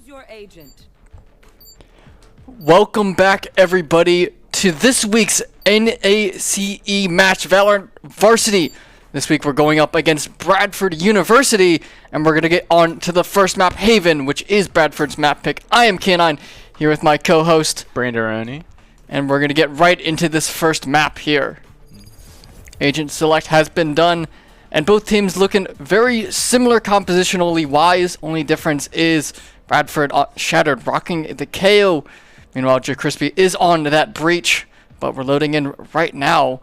Choose your agent. Welcome back, everybody, to this week's NACE match, Valorant Varsity. This week we're going up against Radford University, and we're going to get on to the first map, Haven, which is Bradford's map pick. I am K9, here with my co-host, Brandaroni. and we're going to get right into this first map here. Agent select has been done, and both teams looking very similar compositionally wise. Only difference is Radford Shattered rocking the KO. Meanwhile, Crispy is on that breach, but we're loading in right now.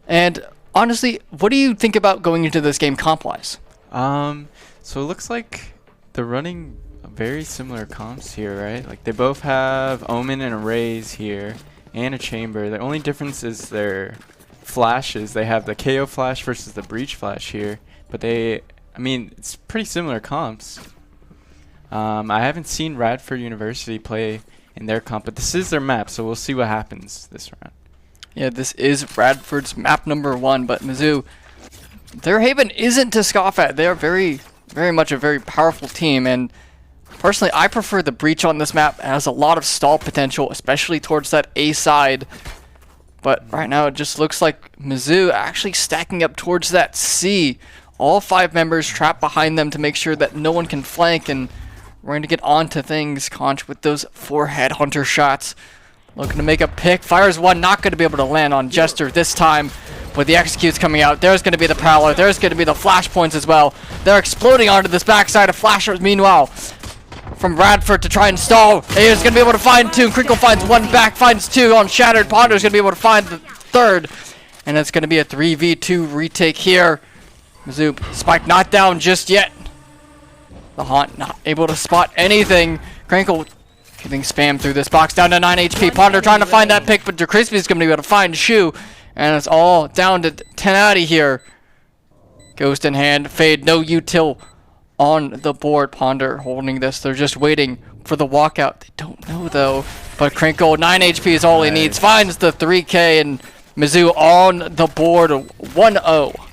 And honestly, what do you think about going into this game comp-wise? So it looks like they're running very similar comps here, right? Like they both have Omen and a Raze here, and a Chamber. The only difference is their flashes. They have the KO flash versus the breach flash here, but it's pretty similar comps. I haven't seen Radford University play in their comp, but this is their map, so we'll see what happens this round. Yeah, this is Radford's map number 1, but Mizzou, their Haven isn't to scoff at. They are very much a very powerful team, and personally, I prefer the breach on this map. It has a lot of stall potential, especially towards that A side. But right now, it just looks like Mizzou actually stacking up towards that C. All 5 members trapped behind them to make sure that no one can flank, and we're going to get on to things, Conch, with those 4 headhunter shots. Looking to make a pick. Fires one, not going to be able to land on Jester this time. With the executes coming out, there's going to be the Prowler. There's going to be the flashpoints as well. They're exploding onto this backside of Flashers. Meanwhile, from Radford to try and stall. He's going to be able to find 2. Crinkle finds 1 back, finds 2 on Shattered. Ponder's going to be able to find the 3rd. And it's going to be a 3v2 retake here. Mizzou, Spike not down just yet. The Haunt not able to spot anything. Crinkle getting spammed through this box, down to 9 HP. Ponder trying to find that pick, but Crispy is going to be able to find Shu. And it's all down to 10 out of here. Ghost in hand, Fade, no util on the board. Ponder holding this. They're just waiting for the walkout. They don't know though. But Crinkle, 9 HP is all he needs. Finds the 3K, and Mizzou on the board, 1-0.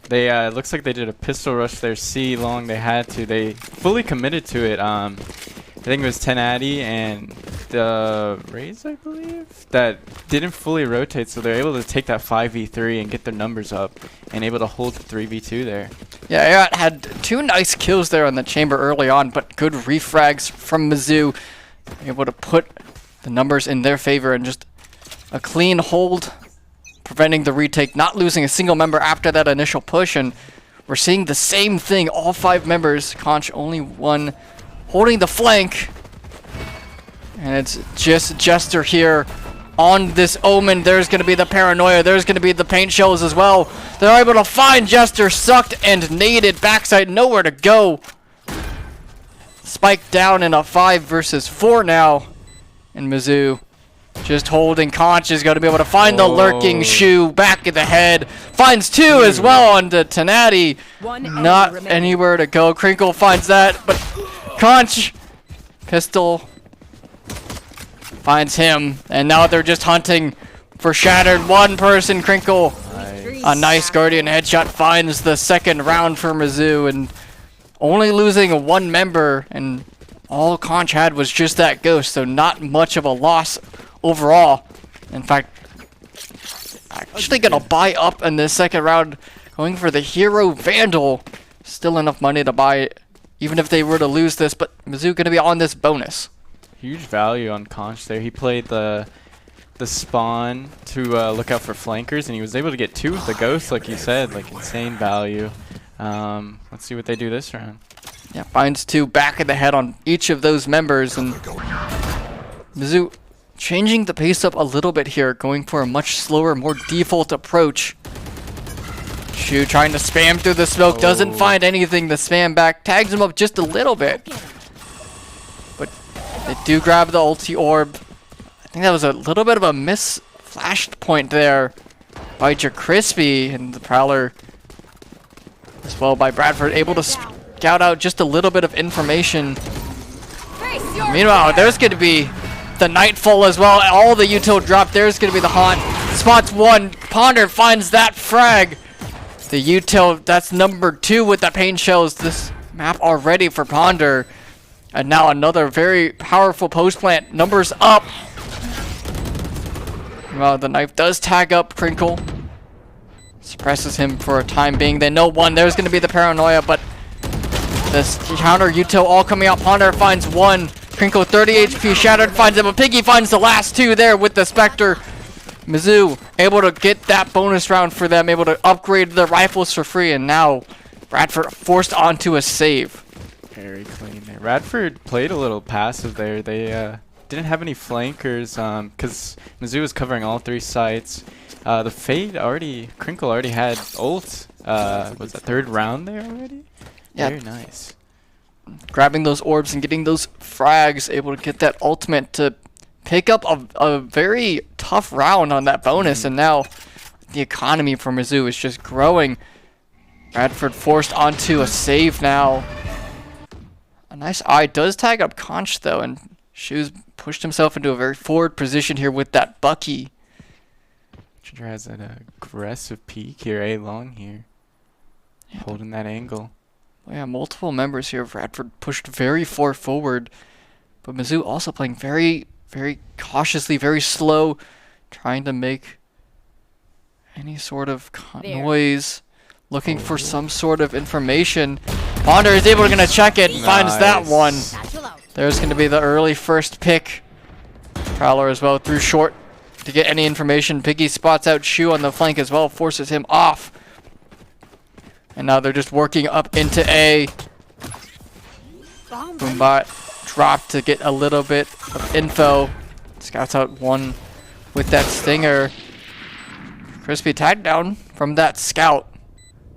They looks like they did a pistol rush their C long. They had to. They fully committed to it. I think it was 10 Addy and the Raze, I believe, that didn't fully rotate, so they're able to take that 5v3 and get their numbers up and able to hold the 3v2 there. Yeah, Arat had 2 nice kills there on the Chamber early on, but good refrags from Mizzou. Able to put the numbers in their favor and just a clean hold, preventing the retake, not losing a single member after that initial push. And we're seeing the same thing, all 5 members. Conch only 1 holding the flank. And it's just Jester here on this Omen. There's going to be the Paranoia. There's going to be the paint shells as well. They're able to find Jester, sucked and naded. Backside, nowhere to go. Spike down in a 5 versus 4 now. And Mizzou just holding. Conch is going to be able to find the lurking Shu back of the head. Finds 2 as well on the Tenati. Not anywhere to go. Crinkle finds that, but Conch pistol finds him, and now they're just hunting for Shattered. 1 person, Crinkle. Nice. A nice Guardian headshot finds the 2nd round for Mizzou, and only losing 1 member, and all Conch had was just that Ghost, so not much of a loss overall. In fact, actually gonna buy up in this 2nd round, going for the Hero Vandal. Still enough money to buy it, even if they were to lose this, but Mizzou gonna be on this bonus. Huge value on Conch there. He played the spawn to look out for flankers, and he was able to get 2 with the Ghost, like you said, like insane value. Let's see what they do this round. Yeah, finds 2 back of the head on each of those members, and Mizzou changing the pace up a little bit here, going for a much slower, more default approach. Shu trying to spam through the smoke, doesn't find anything. The spam back tags him up just a little bit. But they do grab the ulti orb. I think that was a little bit of a miss flashed point there by Crispy, and the Prowler as well by Bradford, able to scout out just a little bit of information. Meanwhile, there's going to be the Nightfall as well. All the util drop. There's going to be the Haunt. Spots 1. Ponder finds that frag. The util, that's number 2 with the paint shells. This map already for Ponder. And now another very powerful post plant. Numbers up. Well, the knife does tag up Crinkle. Suppresses him for a time being. They know one. There's going to be the paranoia, but this counter Yuto all coming out. Ponder finds one. Crinkle 30 HP. Shattered finds him. But Piggy finds the last two there with the Spectre. Mizzou able to get that bonus round for them. Able to upgrade their rifles for free. And now Radford forced onto a save. Very clean there. Radford played a little passive there. They didn't have any flankers because Mizzou was covering all 3 sites. The Fade Crinkle already had ult. Was that 3rd round there already? Yeah. Very nice. Grabbing those orbs and getting those frags, able to get that ultimate to pick up a very tough round on that bonus. And now the economy for Mizzou is just growing. Radford forced onto a save now. A nice eye does tag up Conch though, and Shoes pushed himself into a very forward position here with that Bucky. Ginger has an aggressive peek here, A-long here. Yeah, holding that angle. Well, yeah, multiple members here of Radford pushed very far forward. But Mizzou also playing very, very cautiously, very slow. Trying to make any sort of noise. Looking for some sort of information. Ponder is able to check it. Nice. Finds that one. There's going to be the early first pick. Prowler as well through short to get any information. Piggy spots out Shu on the flank as well. Forces him off. And now they're just working up into A. Boombot dropped to get a little bit of info. Scouts out one with that stinger. Crispy tagged down from that scout.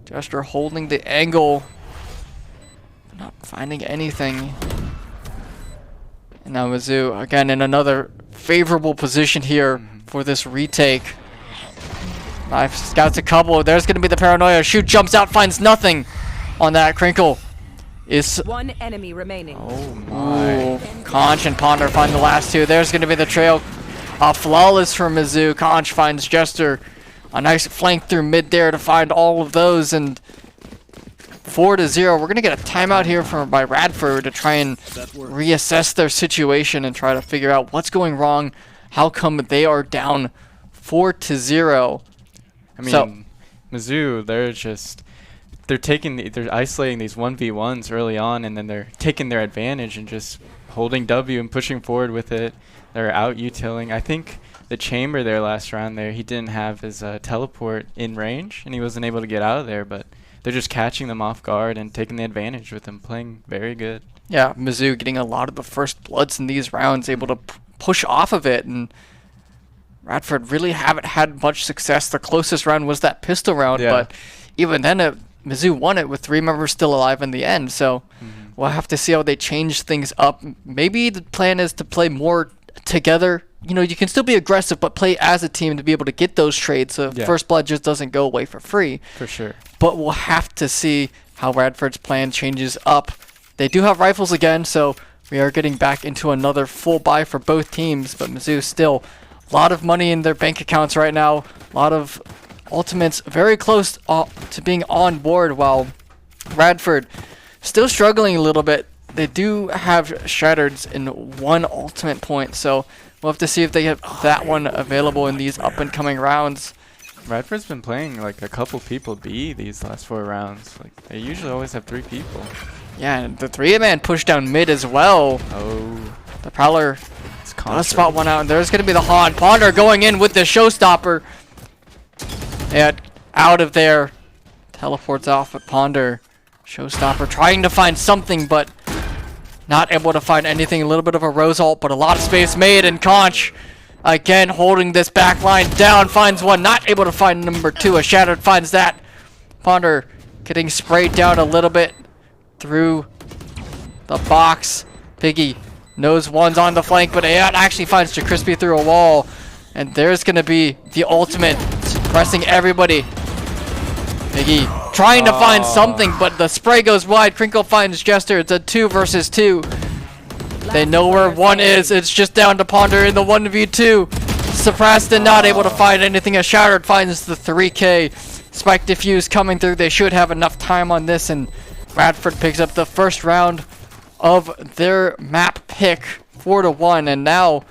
Jester holding the angle. But not finding anything. And now Mizzou again in another favorable position here for this retake. Knife scouts a couple. There's going to be the paranoia. Shoot jumps out, finds nothing on that. Crinkle is... One enemy remaining. Oh my. Ooh. Conch and Ponder find the last two. There's going to be the trail. Flawless from Mizzou. Conch finds Jester. A nice flank through mid there to find all of those. And 4-0. We're going to get a timeout here by Radford to try and reassess their situation and try to figure out what's going wrong. How come they are down 4-0? I mean, Mizzou, they're isolating these 1v1s early on, and then they're taking their advantage and just holding W and pushing forward with it. They're out utiling. I think the chamber there last round there, he didn't have his teleport in range, and he wasn't able to get out of there, but they're just catching them off guard and taking the advantage with them, playing very good. Yeah, Mizzou getting a lot of the first bloods in these rounds, able to push off of it, and Radford really haven't had much success. The closest round was that pistol round, but even then, Mizzou won it with 3 members still alive in the end. So we'll have to see how they change things up. Maybe the plan is to play more together. You know, you can still be aggressive, but play as a team to be able to get those trades. So first blood just doesn't go away for free. For sure. But we'll have to see how Radford's plan changes up. They do have rifles again, so we are getting back into another full buy for both teams. But Mizzou still... a lot of money in their bank accounts right now. A lot of ultimates very close to being on board, while Radford still struggling a little bit. They do have Shattereds in 1 ultimate point, so we'll have to see if they have that one available in these up-and-coming rounds. Radford's been playing like a couple people B these last 4 rounds. Like they usually always have 3 people. Yeah, and the 3-man push down mid as well. Oh. The Prowler... let's spot one out, and there's going to be the Han. Ponder going in with the showstopper. And out of there. Teleports off at Ponder. Showstopper trying to find something, but not able to find anything. A little bit of a rose ult, but a lot of space made. And Conch, again, holding this back line down. Finds one, not able to find number 2. A Shattered finds that. Ponder getting sprayed down a little bit through the box. Piggy knows one's on the flank, but it actually finds Crispy through a wall. And there's going to be the ultimate, suppressing everybody. Piggy trying to find something, but the spray goes wide. Crinkle finds Jester. It's a 2 versus 2. They know where one is. It's just down to Ponder in the 1v2. Suppressed and not able to find anything. A Shattered finds the 3K. Spike Diffuse coming through. They should have enough time on this, and Radford picks up the first round of their map pick, 4-1, and now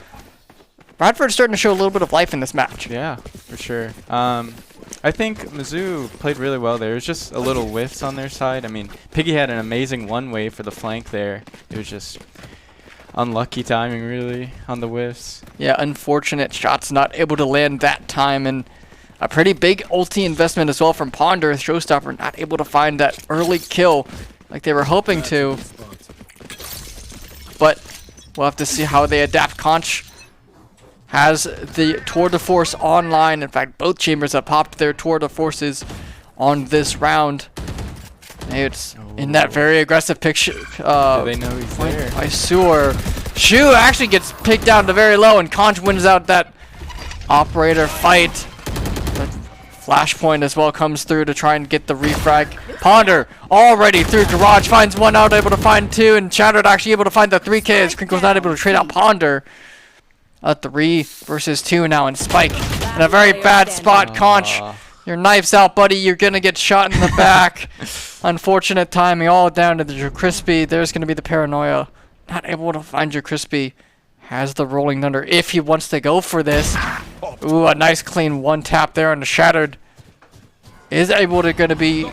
Radford's starting to show a little bit of life in this match. Yeah, for sure. I think Mizzou played really well there. It was just a little whiffs on their side. I mean, Piggy had an amazing one-way for the flank there. It was just unlucky timing, really, on the whiffs. Yeah, unfortunate shots not able to land that time, and a pretty big ulti investment as well from Ponder. Showstopper not able to find that early kill like they were hoping to. But we'll have to see how they adapt. Conch has the Tour de Force online. In fact, both chambers have popped their Tour de Forces on this round. It's in that very aggressive picture. Do they know he's there? By Sewer. Shu actually gets picked down to very low, and Conch wins out that operator fight. The flashpoint as well comes through to try and get the refrag. Ponder already through Garage, finds one out, able to find two, and Shattered actually able to find the 3K as Crinkle's not able to trade out Ponder. A 3 versus 2 now, and Spike in a very bad spot. Conch, your knife's out, buddy. You're gonna get shot in the back. Unfortunate timing, all down to the Crispy. There's gonna be the paranoia. Not able to find your Crispy. Has the Rolling Thunder if he wants to go for this. Ooh, a nice clean one tap there on the Shattered. Is able to gonna be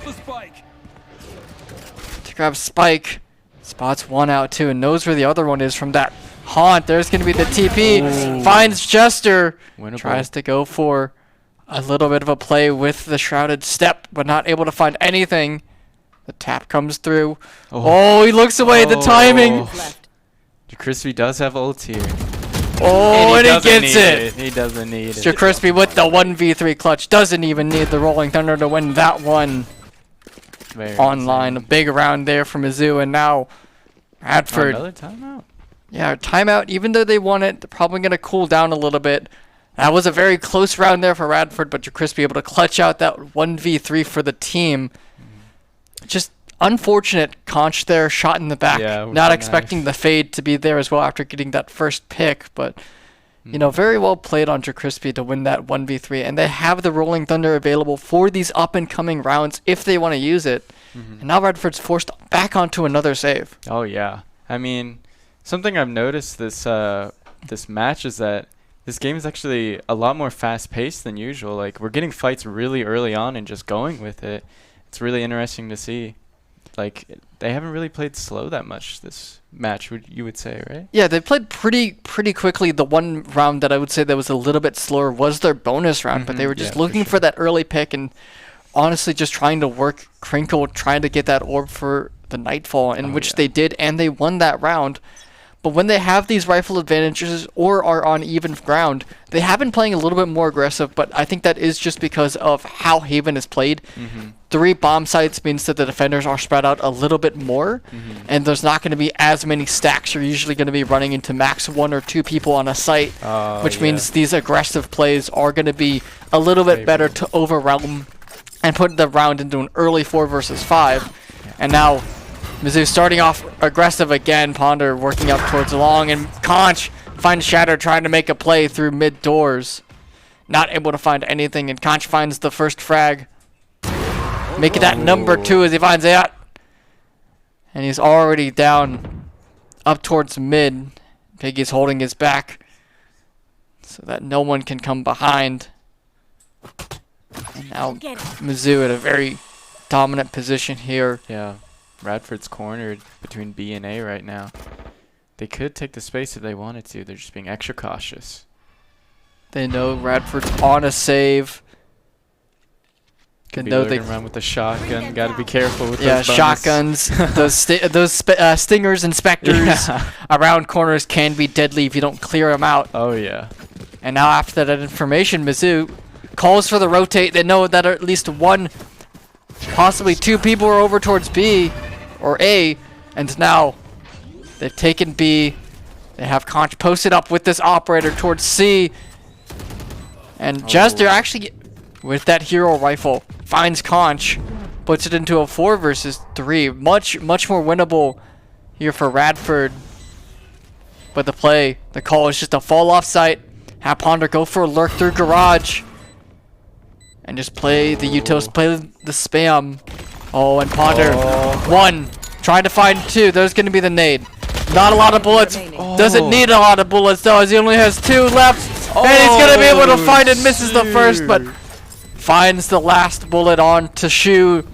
to grab Spike. Spots one out too, and knows where the other one is from that haunt. There's gonna be the TP. Ooh. Finds Jester. Winnable. Tries to go for a little bit of a play with the Shrouded Step, but not able to find anything. The tap comes through. Oh, he looks away. The timing. Crispy does have ult here. Oh, and he gets it. He doesn't need it. Crispy with the 1v3 clutch. Doesn't even need the Rolling Thunder to win that one. Very online. A big round there from Mizzou, and now Radford. Another timeout? Yeah, timeout. Even though they won it, they're probably going to cool down a little bit. That was a very close round there for Radford, but Crispy able to clutch out that 1v3 for the team. Just unfortunate Conch there, shot in the back. Yeah, not expecting the fade to be there as well after getting that first pick, but you know, very well played on Crispy to win that 1v3, and they have the Rolling Thunder available for these up and coming rounds if they want to use it. And now Radford's forced back onto another save. Oh yeah, I mean, something I've noticed this this match is that this game is actually a lot more fast-paced than usual. Like, we're getting fights really early on and just going with it. It's really interesting to see. Like, they haven't really played slow that much this match, you would say, right? Yeah, they played pretty quickly. The one round that I would say that was a little bit slower was their bonus round, but they were just looking for that early pick and honestly just trying to work Crinkle, trying to get that orb for the Nightfall, in which they did, and they won that round. But when they have these rifle advantages or are on even ground, they have been playing a little bit more aggressive, but I think that is just because of how Haven is played. 3 bomb sites means that the defenders are spread out a little bit more, and there's not going to be as many stacks. You're usually going to be running into max 1 or 2 people on a site, which means these aggressive plays are going to be a little bit better to overwhelm and put the round into an early 4 versus 5. And now Mizzou starting off aggressive again. Ponder working up towards long, and Conch finds Shatter trying to make a play through mid doors. Not able to find anything, and Conch finds the first frag. Making that number 2 as he finds out. And he's already down up towards mid. Piggy's holding his back so that no one can come behind. And now Mizzou at a very dominant position here. Yeah. Radford's cornered between B and A right now. They could take the space if they wanted to. They're just being extra cautious. They know Radford's on a save. Could know they around with the shotgun. Got to be careful with those shotguns. those stingers and specters around corners can be deadly if you don't clear them out. Oh yeah. And now after that information, Mizzou calls for the rotate. They know that at least 1, possibly 2 people are over towards B or A, and now they've taken B. They have Conch posted up with this operator towards C, and Jester actually, with that hero rifle, finds Conch, puts it into a 4 versus 3. Much more winnable here for Radford. But the call is just a fall off site. Have Ponder go for a lurk through Garage. And just play the Utos, play the spam. Oh, and Ponder, 1, Trying to find 2. There's going to be the nade. Not a lot of bullets. Doesn't need a lot of bullets though, as he only has 2 left. And he's going to be able to find it. Misses the first, but finds the last bullet on to Shu.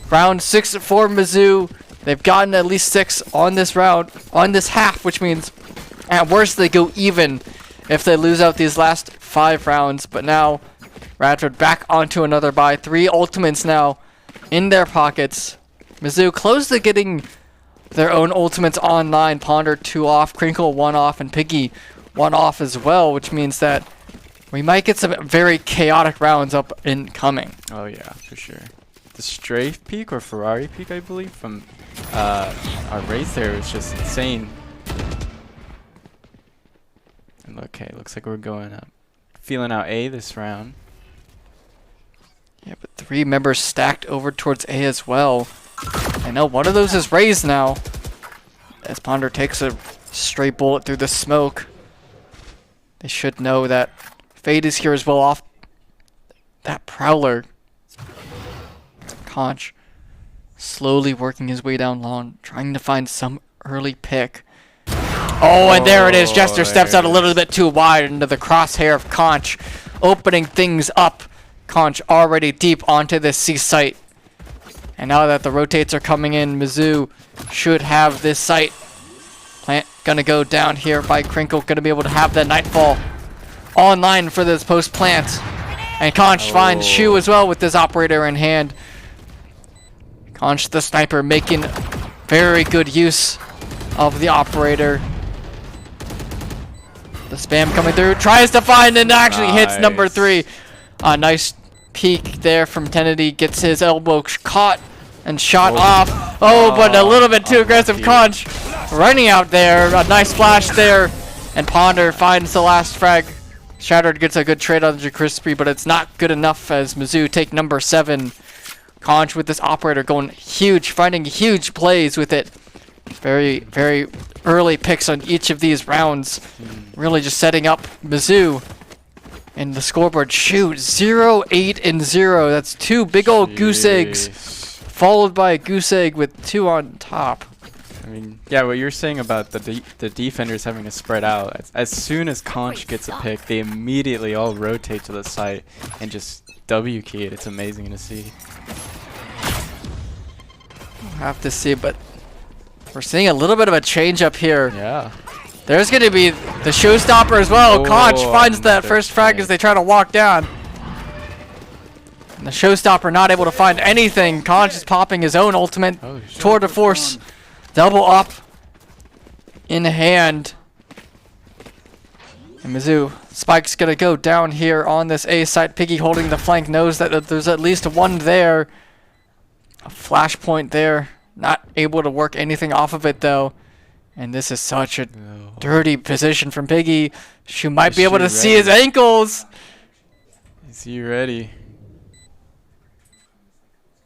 Round 6 for Mizzou. They've gotten at least 6 on this round, on this half, which means at worst they go even if they lose out these last 5 rounds. But now Radford back onto another bye. 3 ultimates now in their pockets. Mizzou close to getting their own ultimates online. Ponder 2 off, Crinkle 1 off, and Piggy 1 off as well, which means that we might get some very chaotic rounds up and coming. Oh yeah, for sure. The strafe peak or Ferrari peak, I believe, from our race there was just insane. And okay, looks like we're going up. Feeling out A this round. Yeah, but 3 members stacked over towards A as well. I know one of those is raised now, as Ponder takes a straight bullet through the smoke. They should know that Fade is here as well off that Prowler. Conch slowly working his way down long, trying to find some early pick. Oh, and there it is. Jester steps out a little bit too wide into the crosshair of Conch, opening things up. Conch already deep onto this C site. And now that the rotates are coming in, Mizzou should have this site. Plant gonna go down here by Crinkle, gonna be able to have the Nightfall online for this post plant. And Conch finds Shu as well with this operator in hand. Conch the sniper making very good use of the operator. The spam coming through, tries to find and actually hits number 3. Nice peek there from Kennedy, gets his elbow caught and shot off. Oh, but a little bit too aggressive. Conch running out there. A nice flash there. And Ponder finds the last frag. Shattered gets a good trade on the Crispy, but it's not good enough as Mizzou take number 7. Conch with this operator going huge, finding huge plays with it. Very, very early picks on each of these rounds. Really just setting up Mizzou. And the scoreboard, shoot, 0, 8, and 0. That's 2 big old goose eggs, followed by a goose egg with 2 on top. I mean, yeah, what you're saying about the defenders having to spread out. As soon as Conch gets a pick, they immediately all rotate to the site and just W key it. It's amazing to see. We'll have to see, but we're seeing a little bit of a change up here. Yeah. There's going to be the showstopper as well. Conch finds that first frag as they try to walk down. And the showstopper not able to find anything. Conch is popping his own ultimate. Tour de force. Double up in hand. And Mizzou, Spike's going to go down here on this A site. Piggy holding the flank, knows that there's at least one there. A flashpoint there. Not able to work anything off of it though. And this is such a dirty position from Piggy. She might be able to see his ankles. Is he ready?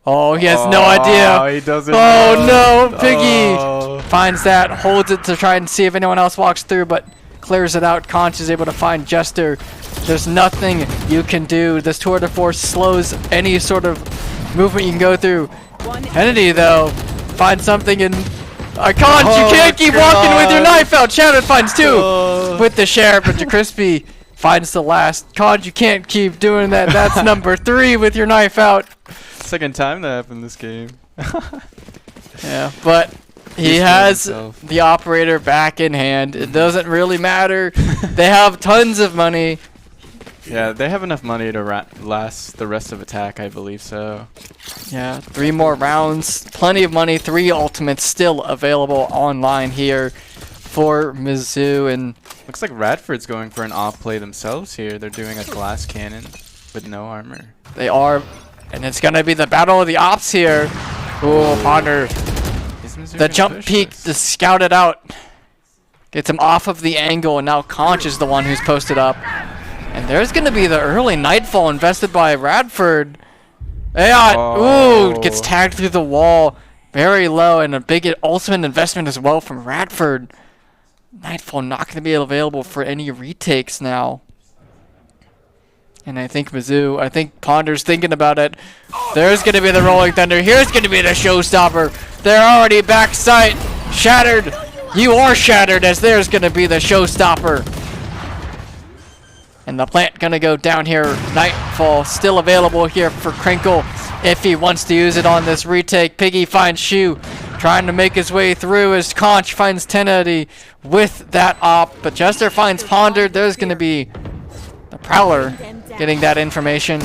Oh, he has no idea. He doesn't know. No, Piggy finds that, holds it to try and see if anyone else walks through, but clears it out. Conch is able to find Jester. There's nothing you can do. This tour de force slows any sort of movement you can go through. Kennedy, though, finds something in... Conch, you can't keep walking with your knife out. Shattered finds 2 with the sheriff, but Crispy finds the last. Conch, you can't keep doing that. That's number 3 with your knife out. Second time that happened this game. Yeah, but he has the operator back in hand. It doesn't really matter. They have tons of money. Yeah, they have enough money to last the rest of attack, I believe so. Yeah, 3 more rounds. Plenty of money. 3 ultimates still available online here for Mizzou. And looks like Radford's going for an off play themselves here. They're doing a glass cannon with no armor. They are. And it's going to be the battle of the ops here. Ooh, Ponder. The jump peak to scout it out. Gets him off of the angle, and now Conch is the one who's posted up. And there's going to be the early Nightfall invested by Radford. Yeah, ooh, gets tagged through the wall. Very low, and a big ultimate investment as well from Radford. Nightfall not going to be available for any retakes now. And I think Ponder's thinking about it. There's going to be the Rolling Thunder. Here's going to be the showstopper. They're already back sight. Shattered. You are shattered as there's going to be the showstopper. And the plant going to go down here. Nightfall still available here for Crinkle if he wants to use it on this retake. Piggy finds Shu trying to make his way through as Conch finds 1080 with that op. But Jester finds Ponder. There's going to be the Prowler getting that information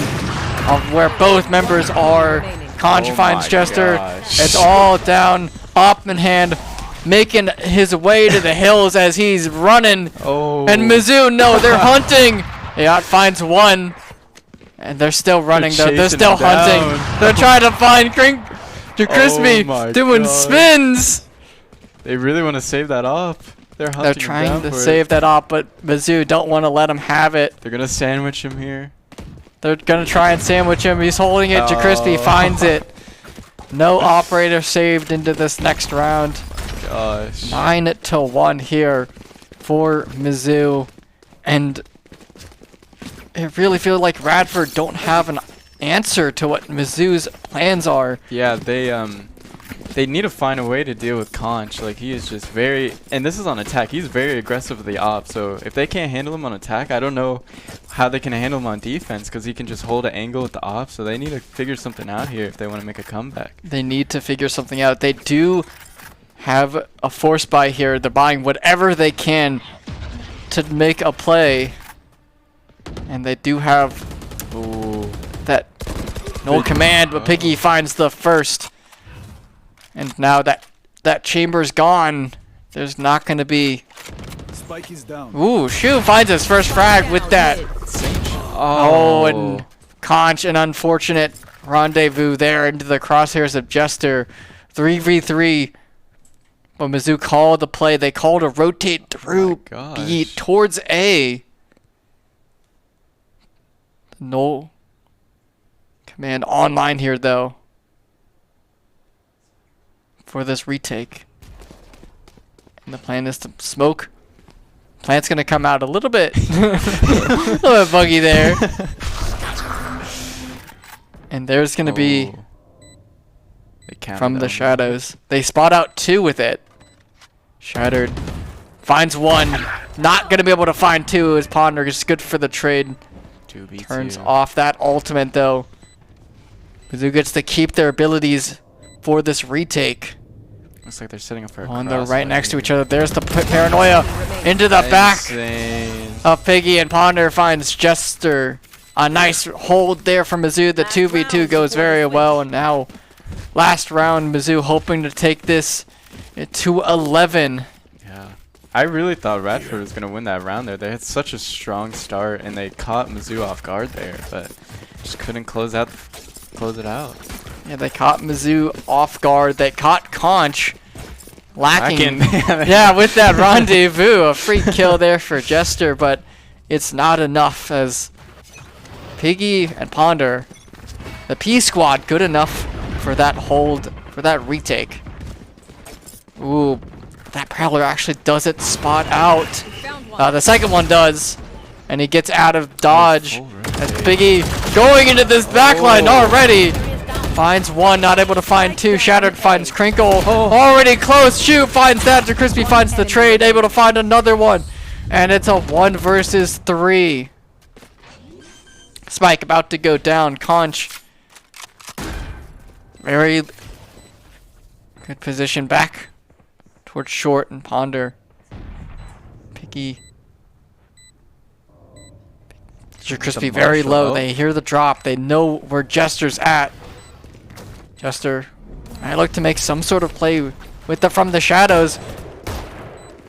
of where both members are. Conch finds Jester. It's all down, op in hand, making his way to the hills as he's running. Oh. And Mizzou, no, they're hunting. Yeah, finds one. And they're still running, though. They're still hunting. They're trying to find Crispy doing spins. They really want to save that up. They're hunting. They're trying to save that op, but Mizzou don't want to let him have it. They're going to sandwich him here. They're going to try and sandwich him. He's holding it. Crispy finds it. No operator saved into this next round. Gosh. 9-1 here for Mizzou. And I really feel like Radford don't have an answer to what Mizzou's plans are. Yeah, they need to find a way to deal with Conch. Like, he is just very, and this is on attack, he's very aggressive with the op, so if they can't handle him on attack, I don't know how they can handle him on defense, because he can just hold an angle with the op, so they need to figure something out here if they want to make a comeback. They need to figure something out. They do have a force buy here. They're buying whatever they can to make a play, and they do have that no command, but Piggy finds the first. And now that chamber's gone, there's not going to be... Spike is down. Ooh, Shu finds his first frag with that. Oh, and Conch, an unfortunate rendezvous there into the crosshairs of Jester. 3v3. But Mizzou called the play. They called a rotate through B towards A. No command online here, though, for this retake. And the plan is to smoke. Plant's gonna come out a little bit a little bit buggy there. And there's gonna be from the shadows. They spot out 2 with it. Shattered. Finds 1. Not gonna be able to find 2 as Ponder is good for the trade. 2v2. Turns off that ultimate though. Mizzou gets to keep their abilities for this retake. Looks like they're setting up for a cross. They're right next to each other. There's the paranoia into the back of Piggy, and Ponder finds Jester. A nice hold there from Mizzou. The 2v2 goes very well, and now last round Mizzou hoping to take this to 11. Yeah, I really thought Radford was gonna win that round there. They had such a strong start, and they caught Mizzou off guard there, but just couldn't close it out. Yeah, they caught Mizzou off guard. They caught Conch lacking. Yeah, with that rendezvous. A free kill there for Jester, but it's not enough as Piggy and Ponder, the P squad, good enough for that hold, for that retake. Ooh, that Prowler actually doesn't spot out. The second one does, and he gets out of dodge. As Piggy going into this backline already. Finds 1, not able to find 2. Shattered finds Crinkle. Already close. Shu finds that. Crispy finds the trade. Able to find another one. And it's a 1 versus 3. Spike about to go down. Conch. Very good position back towards short and Ponder. Piggy. Crispy very low. They hear the drop. They know where Jester's at. Jester might look to make some sort of play with from the shadows,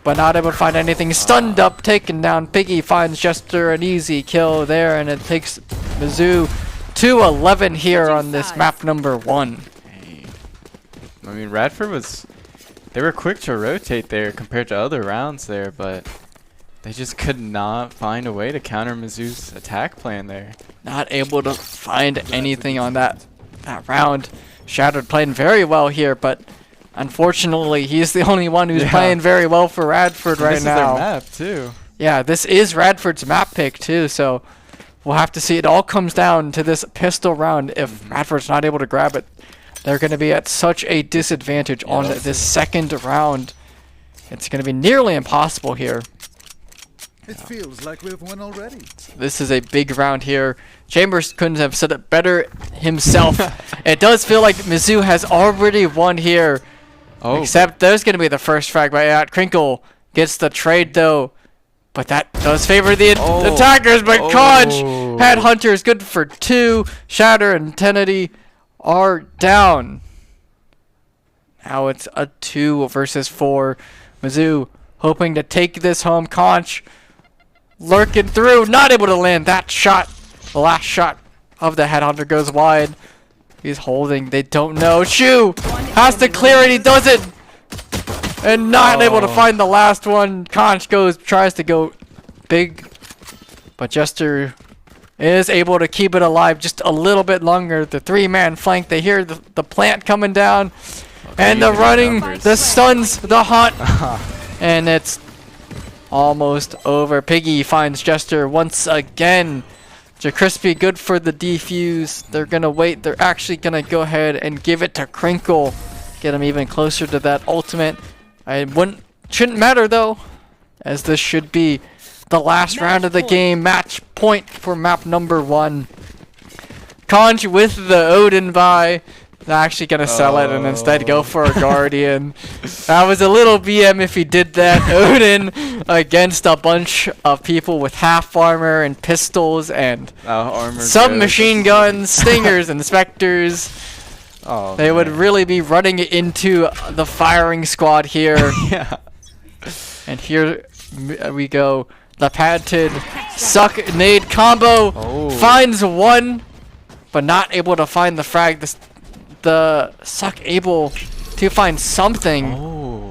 but not able to find anything. Stunned up, taken down. Piggy finds Jester an easy kill there, and it takes Mizzou to 11 here on this map number 1. Hey. I mean, Radford they were quick to rotate there compared to other rounds there, but they just could not find a way to counter Mizzou's attack plan there. Not able to find anything on that round. Shattered playing very well here, but unfortunately he's the only one who's playing very well for Radford right now. This is their map too. Yeah, this is Radford's map pick too, so we'll have to see. It all comes down to this pistol round. If Radford's not able to grab it, they're going to be at such a disadvantage on this second round. It's going to be nearly impossible here. It feels like we've won already. This is a big round here. Chambers couldn't have said it better himself. It does feel like Mizzou has already won here. Oh. Except there's going to be the first frag by Crinkle. Gets the trade though. But that does favor the attackers. But Conch, Headhunter is good for 2. Shatter and Tenity are down. Now it's a 2 versus 4. Mizzou hoping to take this home. Conch lurking through, not able to land that shot. The last shot of the Headhunter goes wide. He's holding, they don't know. Shu has to clear it, he does it! And not able to find the last one. Conch tries to go big, but Jester is able to keep it alive just a little bit longer. The 3-man flank, they hear the plant coming down. And the running, the stuns, the hunt. And it's almost over. Piggy finds Jester once again. JaCrispy good for the defuse. They're going to wait. They're actually going to go ahead and give it to Crinkle. Get him even closer to that ultimate. Shouldn't matter though, as this should be the last round of the game. Match point for map number 1. Conch with the Odin buy. They're actually going to sell it and instead go for a Guardian. That was a little BM if he did that. Odin against a bunch of people with half armor and pistols and submachine guns, stingers, and specters. They would really be running into the firing squad here. Yeah. And here we go. The patented suck nade combo finds one, but not able to find the frag. The suck able to find something.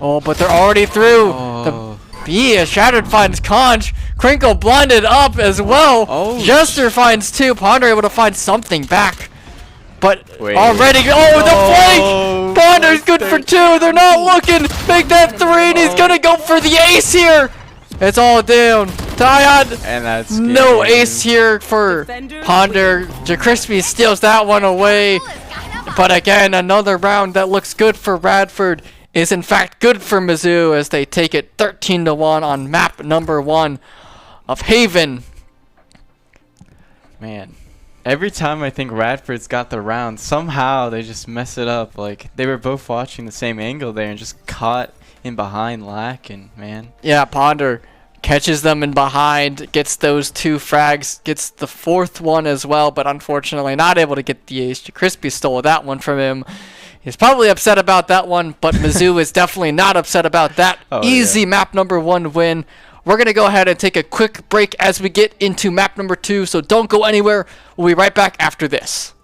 But they're already through. The B Shattered finds Conch. Crinkle blinded up as well. Jester finds 2. Ponder able to find something back. But already, the flank! Ponder's good for 2. They're not looking. Make that 3, and he's gonna go for the ace here. It's all down. Dion. And that's no ace here for Ponder. JaCrispy steals that one away. But again, another round that looks good for Radford is in fact good for Mizzou as they take it 13-1 on map number 1 of Haven. Man, every time I think Radford's got the round, somehow they just mess it up. Like, they were both watching the same angle there and just caught in behind lacking, man. Yeah, Ponder catches them in behind, gets those 2 frags, gets the 4th one as well, but unfortunately not able to get the ace. Crispy stole that one from him. He's probably upset about that one, but Mizzou is definitely not upset about that. Easy map number 1 win. We're going to go ahead and take a quick break as we get into map number 2, so don't go anywhere. We'll be right back after this.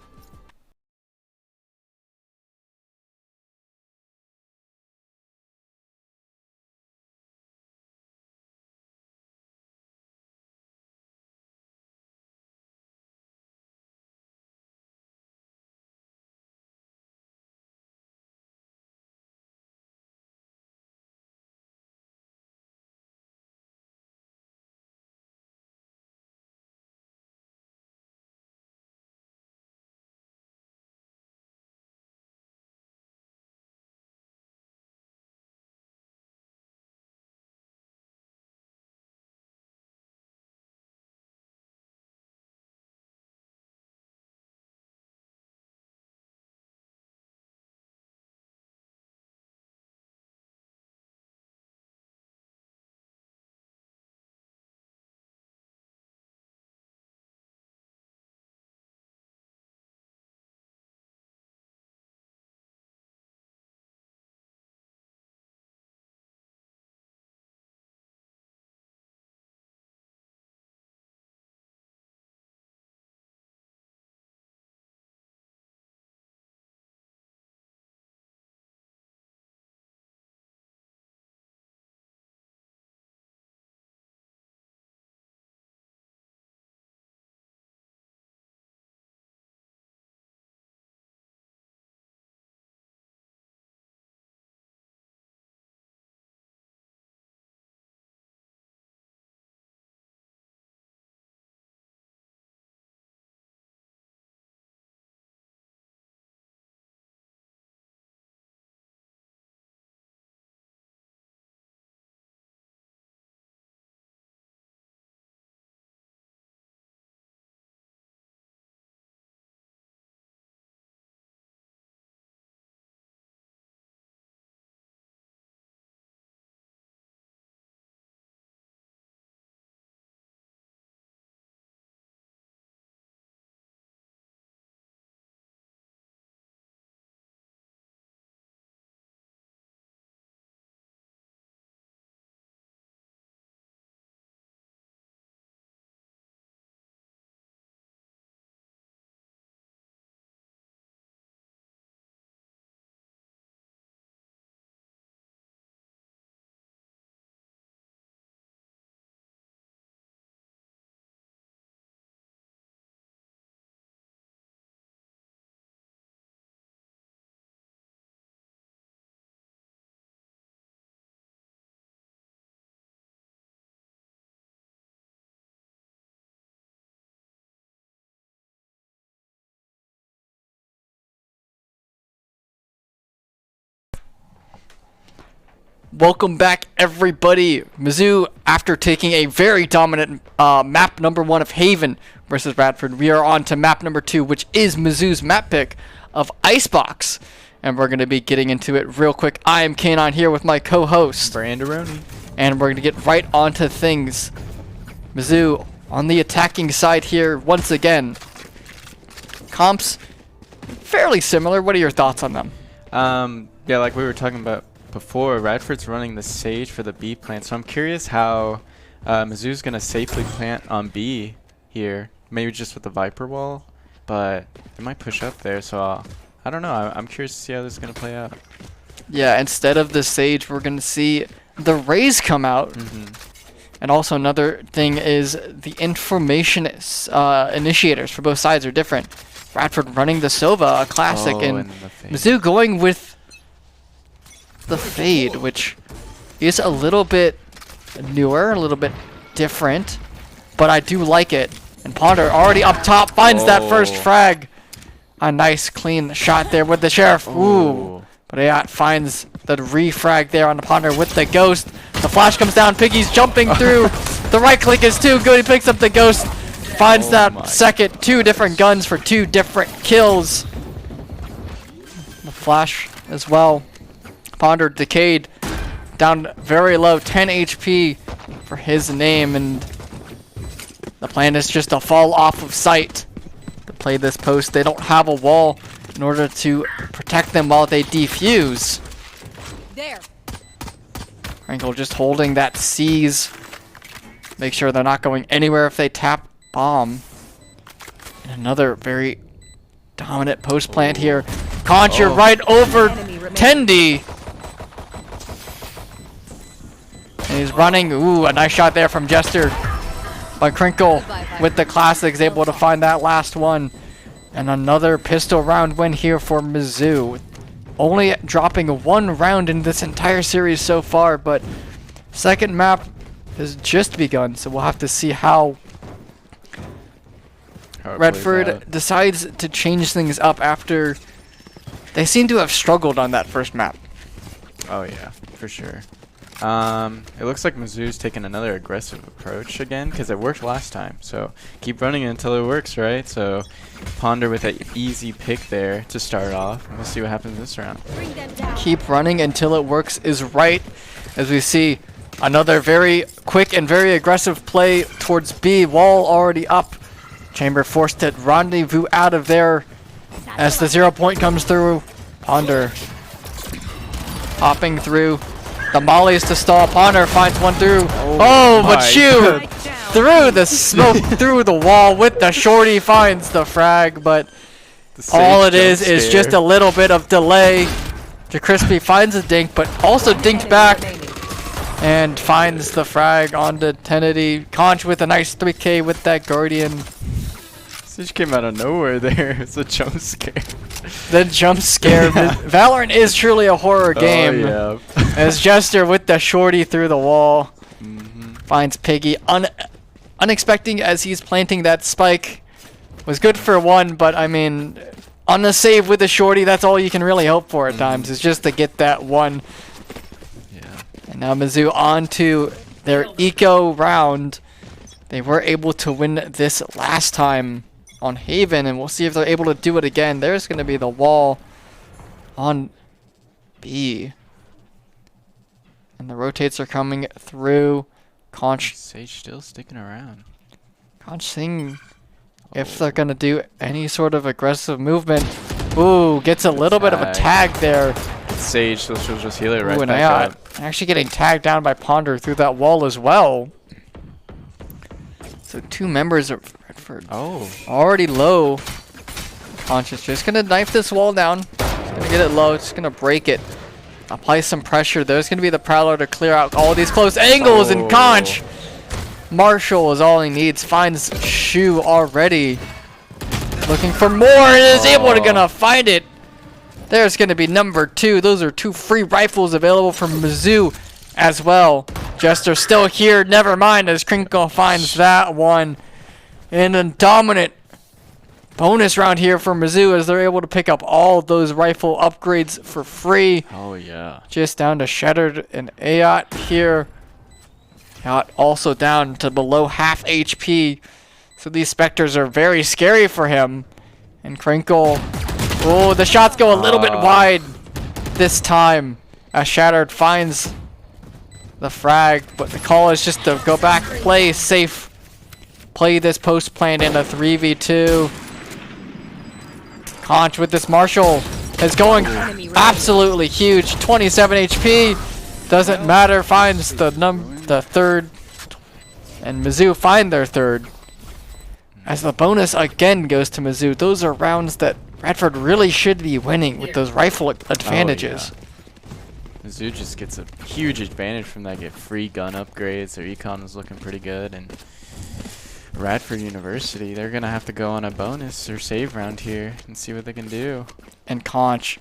Welcome back, everybody. Mizzou, after taking a very dominant map number 1 of Haven versus Radford, we are on to map number 2, which is Mizzou's map pick of Icebox. And we're going to be getting into it real quick. I am K9 here with my co-host, Brandaroni. and we're going to get right onto things. Mizzou on the attacking side here once again. Comps fairly similar. What are your thoughts on them? Yeah, like we were talking about before, Radford's running the Sage for the B plant, so I'm curious how Mizzou's going to safely plant on B here. Maybe just with the Viper wall, but they might push up there, so I don't know. I'm curious to see how this is going to play out. Yeah, instead of the Sage, we're going to see the Raze come out. And also another thing is the information initiators for both sides are different. Radford running the Sova, a classic, and Mizzou going with the Fade, which is a little bit newer, a little bit different, but I do like it. And Ponder already up top finds that first frag. A nice clean shot there with the Sheriff. Ooh. But yeah, it finds the refrag there on the Ponder with the Ghost. The flash comes down. Piggy's jumping through. The right click is too good. He picks up the Ghost. Finds that second. 2 different guns for 2 different kills. The flash as well. Ponder decayed. Down very low. 10 HP for his name. And the plan is just to fall off of sight to play this post. They don't have a wall in order to protect them while they defuse. There. Rankle just holding that seize. Make sure they're not going anywhere if they tap bomb. And another very dominant post plant here. Conch, you're right over Tendy. And he's running. Ooh, a nice shot there from Jester. But Crinkle with the classics able to find that last one. And another pistol round win here for Mizzou. Only dropping 1 round in this entire series so far, but second map has just begun, so we'll have to see how Radford decides to change things up after they seem to have struggled on that first map. Oh yeah, for sure. It looks like Mizzou's taking another aggressive approach again because it worked last time. So keep running it until it works, right? So Ponder with an easy pick there to start off. We'll see what happens this round. Keep running until it works is right, as we see another very quick and very aggressive play towards B. Wall already up. Chamber forced to rendezvous out of there as the 0 point comes through. Ponder hopping through. The mollies to stall. Ponder finds one through. Oh, but Shu through the smoke, through the wall with the shorty finds the frag, but all it is just a little bit of delay. JaCrispy finds a dink, but also dinked back and finds the frag onto Tenedy. Conch with a nice 3K with that Guardian. This came out of nowhere there. It's a jump scare. The jump scare. Yeah. Valorant is truly a horror game. Oh, yeah. As Jester with the shorty through the wall finds Piggy. Unexpected as he's planting that spike. Was good for 1, but I mean, on the save with the shorty, that's all you can really hope for at times, is just to get that 1. Yeah. And now Mizzou on to their eco round. They were able to win this last time on Haven, and we'll see if they're able to do it again. There's going to be the wall on B. And the rotates are coming through. Conch. Sage still sticking around. Conch seeing if they're going to do any sort of aggressive movement. Ooh, gets a little bit of a tag there. Sage, so she'll just heal it right and back up. Actually getting tagged down by Ponder through that wall as well. So 2 members of Radford already low. Conch is just going to knife this wall down. Just going to get it low. Just going to break it. Apply some pressure. There's going to be the Prowler to clear out all these close angles. And Conch, Marshall is all he needs. Finds Shu already. Looking for more and is able to gonna find it. There's going to be number 2. Those are 2 free rifles available from Mizzou as well. Jester still here. Never mind as Crinkle finds that one. And a dominant bonus round here for Mizzou as they're able to pick up all those rifle upgrades for free. Oh, yeah. Just down to Shattered and Ayat here. Ayat also down to below half HP. So these Spectres are very scary for him. And Crinkle. Oh, the shots go a little bit wide this time as Shattered finds the frag. But the call is just to go back, play safe. Play this post plant in a 3v2. Conch with this Marshall is going absolutely huge. 27 HP. Doesn't matter. Finds the third. And Mizzou find their third. As the bonus again goes to Mizzou. Those are rounds that Radford really should be winning with those rifle advantages. Oh, yeah. Mizzou just gets a huge advantage from that. Get free gun upgrades. Their econ is looking pretty good. And Radford University, they're going to have to go on a bonus or save round here and see what they can do. And Conch,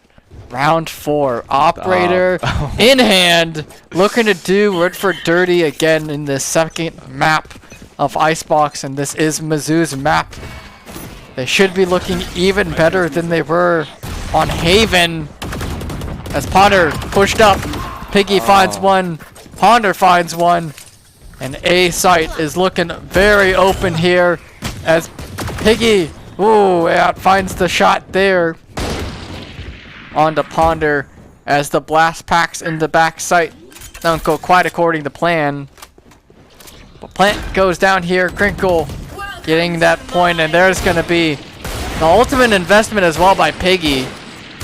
round 4, Operator in hand, looking to do Radford dirty again in the second map of Icebox, and this is Mizzou's map. They should be looking even better than they were on Haven. As Ponder pushed up, Piggy finds one, Ponder finds one, and A site is looking very open here as Piggy, out finds the shot there. On to Ponder as the blast packs in the back site don't go quite according to plan. But Plant goes down here, Crinkle getting that point, and there's going to be the ultimate investment as well by Piggy.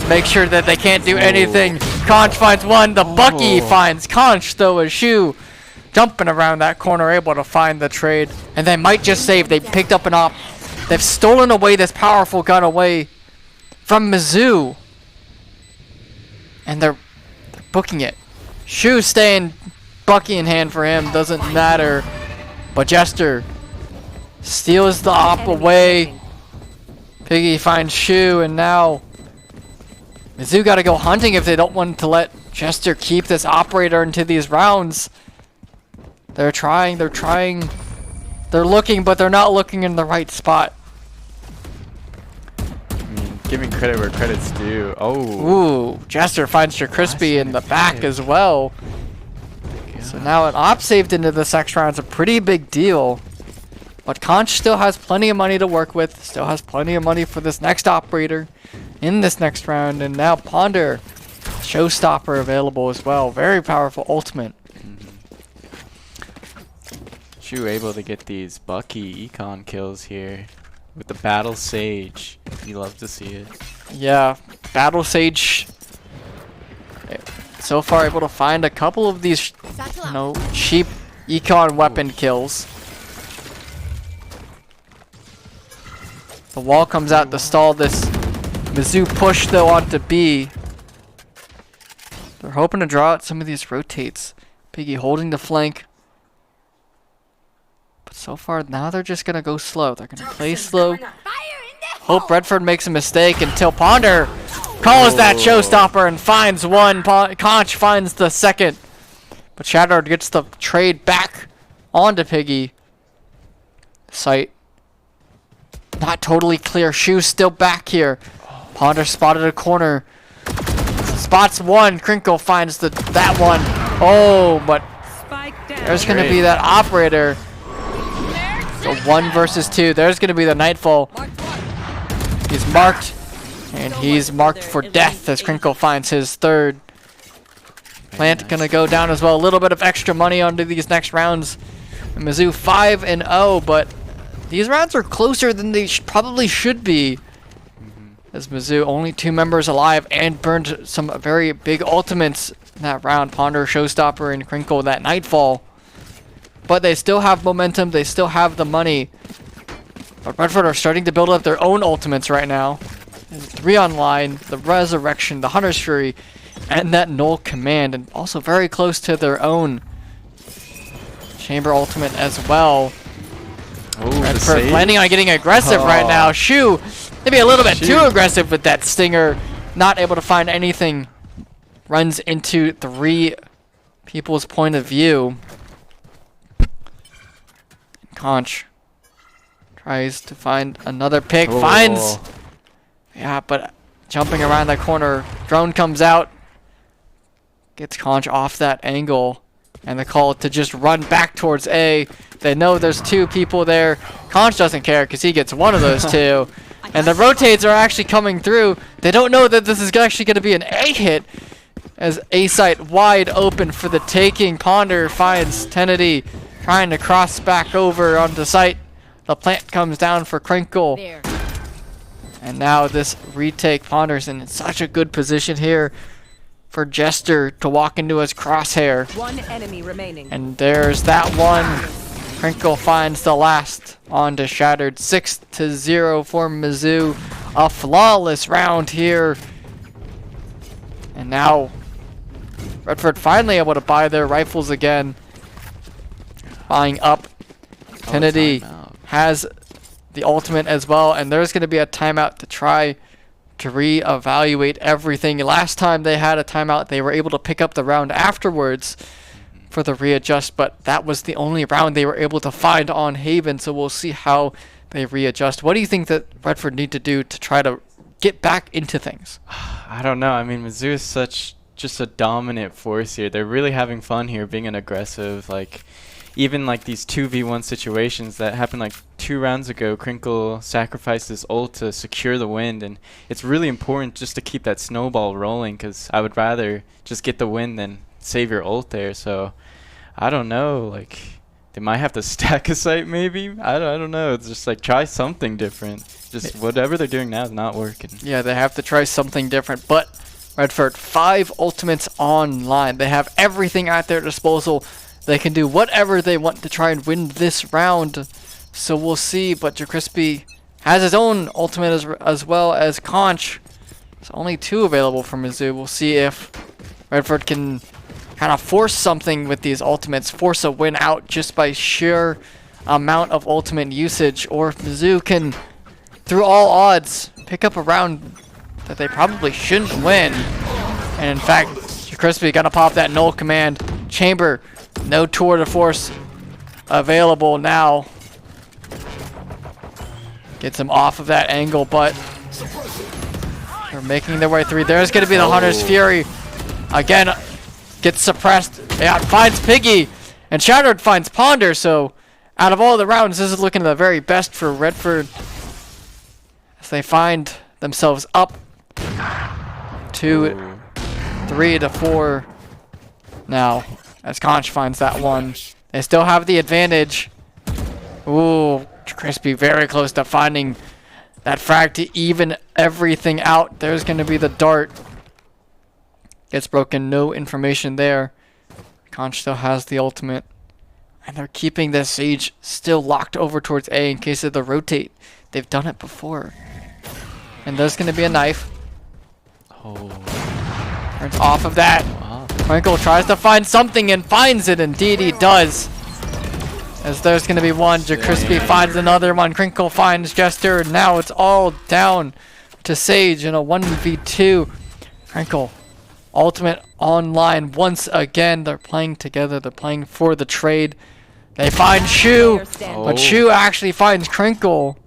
Make sure that they can't do anything. Conch finds one, the Bucky finds Conch though a shoe. Jumping around that corner, able to find the trade. And they might just save. They picked up an op. They've stolen away this powerful gun away from Mizzou. And they're booking it. Shoe staying Bucky in hand for him. Doesn't matter. But Jester steals the op away. Piggy finds Shoe. And now Mizzou got to go hunting if they don't want to let Jester keep this operator into these rounds. They're trying, they're looking, but they're not looking in the right spot. I mean, giving credit where credit's due. Ooh, Jester finds your Crispy in the back as well. So now an op saved into the next round is a pretty big deal. But Conch still has plenty of money to work with, still has plenty of money for this next operator in this next round. And now Ponder, Showstopper available as well. Very powerful ultimate. Shoe able to get these Bucky econ kills here with the Battle Sage. You love to see it. Yeah, Battle Sage so far able to find a couple of these, cheap econ weapon kills. The wall comes out to stall this Mizzou push though onto B. They're hoping to draw out some of these rotates. Piggy holding the flank. But so far now they're just gonna go slow. They're gonna play slow. Hope Radford makes a mistake until Ponder calls that showstopper and finds one. Conch finds the second. But Shattered gets the trade back onto Piggy. Sight not totally clear. Shoe's still back here. Ponder spotted a corner. Spots one. Crinkle finds that one. Oh, but there's going to be that operator. So 1 versus 2. There's going to be the Nightfall. He's marked. And he's marked for death as Crinkle finds his third. Plant going to go down as well. A little bit of extra money onto these next rounds. And Mizzou 5-0, but these rounds are closer than they probably should be. As Mizzou only 2 members alive and burned some very big ultimates in that round. Ponder, Showstopper, and Crinkle that Nightfall. But they still have momentum. They still have the money. But Radford are starting to build up their own ultimates right now. 3 online, the Resurrection, the Hunter's Fury, and that Null Command. And also very close to their own Chamber ultimate as well. Radford planning on getting aggressive right now. Shoe, maybe a little bit too aggressive with that stinger. Not able to find anything. Runs into 3 people's point of view. Conch Tries to find another pick. Oh. Finds. Yeah, but jumping around that corner. Drone comes out. Gets Conch off that angle. And the call to just run back towards A. They know there's 2 people there. Conch doesn't care because he gets one of those 2. And the rotates are actually coming through. They don't know that this is actually going to be an A hit. As A site wide open for the taking. Ponder finds Tennedy trying to cross back over onto site. The plant comes down for Crinkle. There. And now this retake. Ponder's in such a good position here for Jester to walk into his crosshair. One enemy remaining. And there's that one. Crinkle finds the last on to Shattered. 6-0 for Mizzou. A flawless round here. And now Radford finally able to buy their rifles again. Buying up. Kennedy has the ultimate as well, and there's going to be a timeout to try to reevaluate everything. Last time they had a timeout, they were able to pick up the round afterwards for the readjust, but that was the only round they were able to find on Haven, so we'll see how they readjust. What do you think that Radford need to do to try to get back into things? I don't know. I mean, Mizzou is just a dominant force here. They're really having fun here, being an aggressive, like, even like these 2v1 situations that happened like 2 rounds ago. Crinkle sacrificed his ult to secure the win, and it's really important just to keep that snowball rolling, because I would rather just get the win than save your ult there. So I don't know, like they might have to stack a site maybe. I don't know. It's just like try something different. Just whatever they're doing now is not working. Yeah, they have to try something different, but Radford, 5 ultimates online. They have everything at their disposal. They can do whatever they want to try and win this round. So we'll see. But Jacrispy has his own ultimate as well as Conch. There's only 2 available for Mizzou. We'll see if Radford can kind of force something with these ultimates. Force a win out just by sheer amount of ultimate usage. Or if Mizzou can, through all odds, pick up a round that they probably shouldn't win. And in fact, Jacrispy gonna pop that null command. Chamber. No tour de force available now. Gets him off of that angle, but they're making their way through. There's going to be the Hunter's Fury. Again, gets suppressed. Yeah, finds Piggy. And Shattered finds Ponder. So, out of all the rounds, this is looking the very best for Radford. As they find themselves up 3-4 now. As Conch finds that one. They still have the advantage. Ooh, Crispy very close to finding that frag to even everything out. There's going to be the dart. Gets broken, no information there. Conch still has the ultimate. And they're keeping the Sage still locked over towards A in case of the rotate. They've done it before. And there's going to be a knife. Oh. Turns off of that. Crinkle tries to find something and finds it. Indeed he does. As there's going to be one. Jacrispy finds another one. Crinkle finds Jester. Now it's all down to Sage in a 1v2. Crinkle, ultimate online once again. They're playing together. They're playing for the trade. They find Shu. But Shu actually finds Crinkle.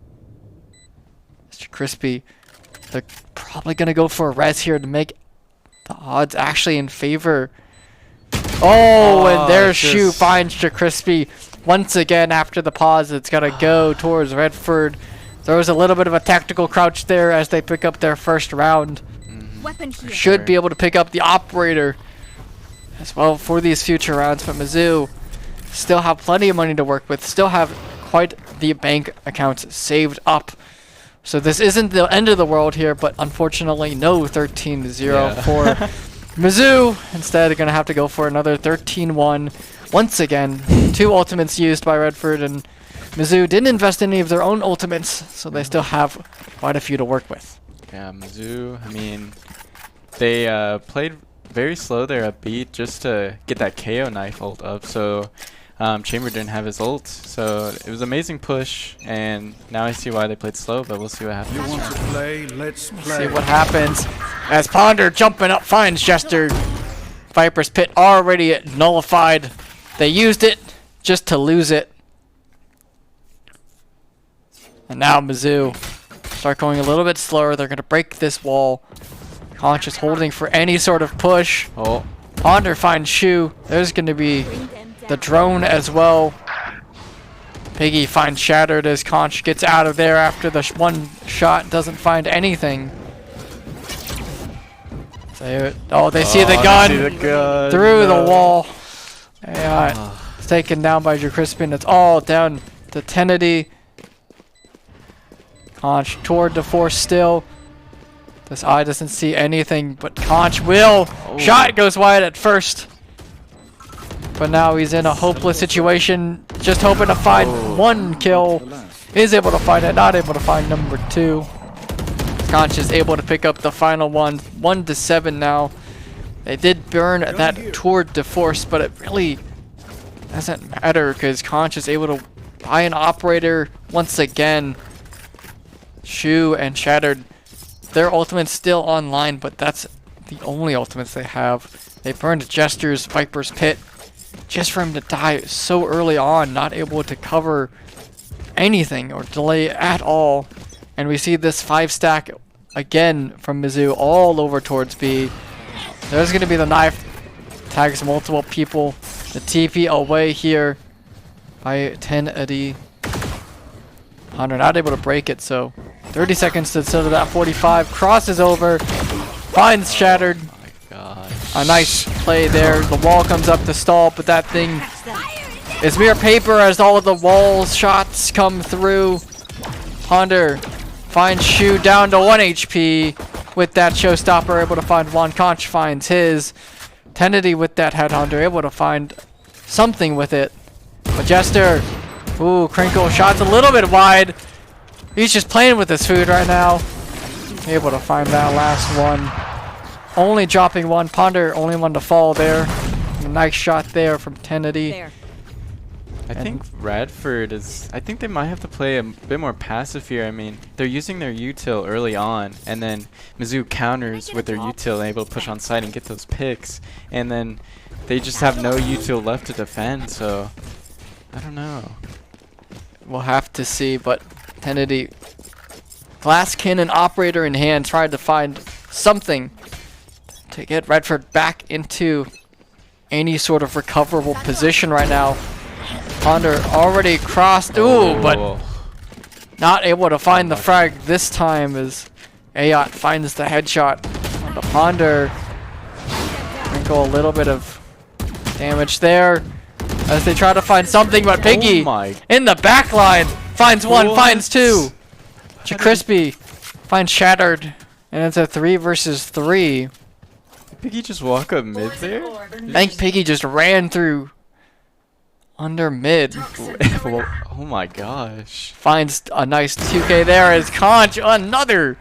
Jacrispy, they're probably going to go for a res here to make the odds actually in favor. Oh, and there's Shu finds Jacrispy. Once again, after the pause, it's going to go towards Radford. There was a little bit of a tactical crouch there as they pick up their first round. Weapon here. Should be able to pick up the operator as well for these future rounds. But Mizzou still have plenty of money to work with. Still have quite the bank accounts saved up. So this isn't the end of the world here, but unfortunately no 13-0 for Mizzou. Instead, they're going to have to go for another 13-1. Once again, 2 ultimates used by Radford, and Mizzou didn't invest any of their own ultimates, so they still have quite a few to work with. Yeah, Mizzou, I mean, they played very slow there at B just to get that KO knife ult up, so Chamber didn't have his ult, so it was an amazing push, and now I see why they played slow, but we'll see what happens. You want to play? Let's play. See what happens as Ponder jumping up finds Jester. Viper's Pit already nullified. They used it just to lose it. And now Mizzou start going a little bit slower. They're going to break this wall. Conch is holding for any sort of push. Oh. Ponder finds Shu. There's going to be the drone as well. Piggy finds Shattered as Conch gets out of there after the one shot. Doesn't find anything. Oh, they see the gun through the wall. Yeah, it's taken down by Crispin. It's all down to Kennedy. Conch toward the force still. This eye doesn't see anything, but Conch will. Shot goes wide at first. But now he's in a hopeless situation. Just hoping to find one kill. Is able to find it, not able to find number 2. Conch is able to pick up the final one. 1-7 now. They did burn that tour de force, but it really doesn't matter because Conch is able to buy an operator once again. Shu and Shattered. Their ultimate's still online, but that's the only ultimates they have. They burned Jester's Viper's Pit just for him to die so early on, not able to cover anything or delay at all. And we see this 5-stack again from Mizzou all over towards B. There's going to be the knife. Tags multiple people. The TP away here by 10-AD. Hunter not able to break it, so 30 seconds to settle that 45. Crosses over. Finds Shattered. Oh my gosh. A nice play there. The wall comes up to stall, but that thing is mere paper as all of the wall shots come through. Hunter finds Shu down to 1 HP with that showstopper, able to find one. Conch finds his. Kennedy with that headhunter, able to find something with it. But Jester, ooh, Crinkle shots a little bit wide. He's just playing with his food right now. Able to find that last one. Only dropping one. Ponder, only one to fall there. A nice shot there from Kennedy. I think Radford is... I think they might have to play a bit more passive here. I mean, they're using their util early on, and then Mizzou counters with their util and able to push on site and get those picks. And then they just have no util left to defend, so... I don't know. We'll have to see, but Kennedy... Glass Cannon operator in hand, tried to find something to get Radford back into any sort of recoverable position right now. Ponder already crossed. Ooh, but not able to find the frag this time as Ayot finds the headshot. The Ponder. Go a little bit of damage there as they try to find something, but Piggy in the back line finds one, finds two. Crispy finds Shattered, and it's a 3 versus 3. Did Piggy just walk up mid there? I think Piggy just ran through under mid. Oh my gosh. Finds a nice 2K there as Conch, another